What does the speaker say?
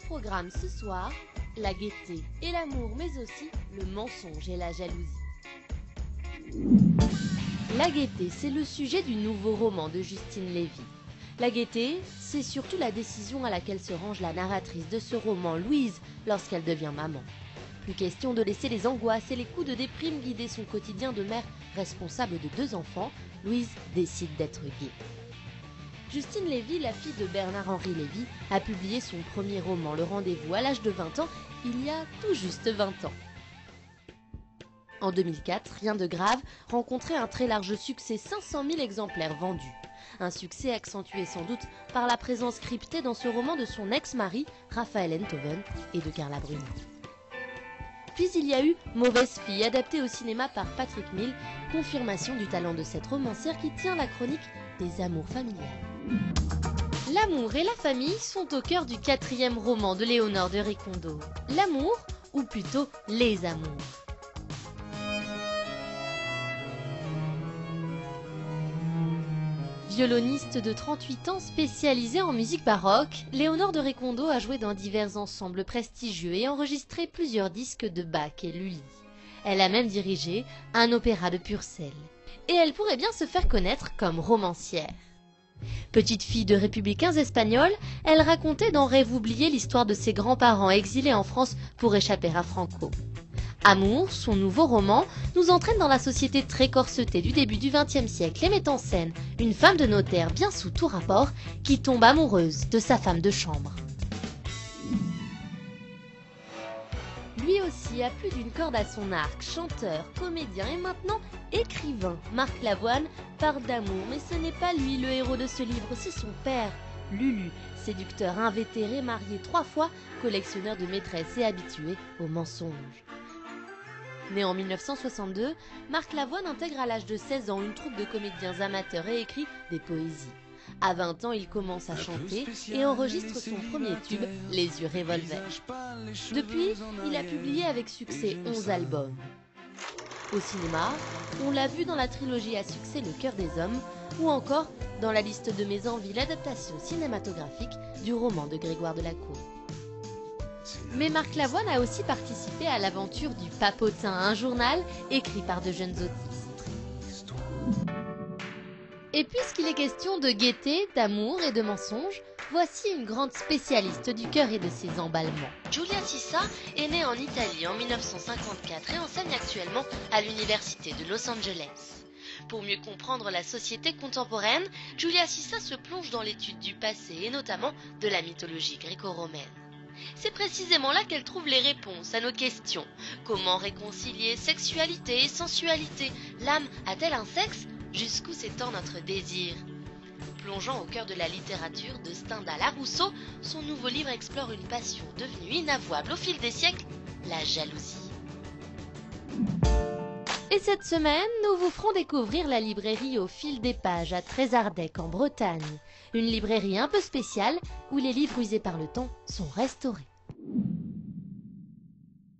programme ce soir, la gaieté et l'amour, mais aussi le mensonge et la jalousie. La gaieté, c'est le sujet du nouveau roman de Justine Lévy. La gaieté, c'est surtout la décision à laquelle se range la narratrice de ce roman, Louise, lorsqu'elle devient maman. Plus question de laisser les angoisses et les coups de déprime guider son quotidien de mère responsable de 2 enfants, Louise décide d'être gaie. Justine Lévy, la fille de Bernard-Henri Lévy, a publié son premier roman, Le Rendez-vous, à l'âge de 20 ans, il y a tout juste 20 ans. En 2004, Rien de grave rencontrait un très large succès, 500 000 exemplaires vendus. Un succès accentué sans doute par la présence cryptée dans ce roman de son ex-mari, Raphaël Enthoven, et de Carla Bruni. Puis il y a eu Mauvaise fille, adaptée au cinéma par Patrick Mille, confirmation du talent de cette romancière qui tient la chronique des amours familiales. L'amour et la famille sont au cœur du 4e roman de Léonore de Récondo. L'amour, ou plutôt les amours. Violoniste de 38 ans spécialisée en musique baroque, Léonore de Récondo a joué dans divers ensembles prestigieux et enregistré plusieurs disques de Bach et Lully. Elle a même dirigé un opéra de Purcell. Et elle pourrait bien se faire connaître comme romancière. Petite fille de républicains espagnols, elle racontait dans Rêve oublié l'histoire de ses grands-parents exilés en France pour échapper à Franco. Amour, son nouveau roman, nous entraîne dans la société très corsetée du début du XXe siècle et met en scène une femme de notaire bien sous tout rapport qui tombe amoureuse de sa femme de chambre. Lui aussi a plus d'une corde à son arc, chanteur, comédien et maintenant écrivain. Marc Lavoine parle d'amour, mais ce n'est pas lui le héros de ce livre, c'est son père, Lulu, séducteur invétéré, marié 3 fois, collectionneur de maîtresses et habitué au mensonge. Né en 1962, Marc Lavoine intègre à l'âge de 16 ans une troupe de comédiens amateurs et écrit des poésies. À 20 ans, il commence à chanter et enregistre son premier tube, Les yeux revolver. Depuis, il a publié avec succès 11 albums. Au cinéma, on l'a vu dans la trilogie à succès Le cœur des hommes ou encore dans La liste de mes envies, l'adaptation cinématographique du roman de Grégoire Delacour. Mais Marc Lavoine a aussi participé à l'aventure du Papotin, un journal écrit par de jeunes autistes. Et puisqu'il est question de gaieté, d'amour et de mensonge, voici une grande spécialiste du cœur et de ses emballements. Giulia Sissa est née en Italie en 1954 et enseigne actuellement à l'université de Los Angeles. Pour mieux comprendre la société contemporaine, Giulia Sissa se plonge dans l'étude du passé et notamment de la mythologie gréco-romaine. C'est précisément là qu'elle trouve les réponses à nos questions. Comment réconcilier sexualité et sensualité? L'âme a-t-elle un sexe? Jusqu'où s'étend notre désir? Plongeant au cœur de la littérature de Stendhal à Rousseau, son nouveau livre explore une passion devenue inavouable au fil des siècles, la jalousie. Et cette semaine, nous vous ferons découvrir la librairie Au fil des pages à Trézardec en Bretagne. Une librairie un peu spéciale où les livres usés par le temps sont restaurés.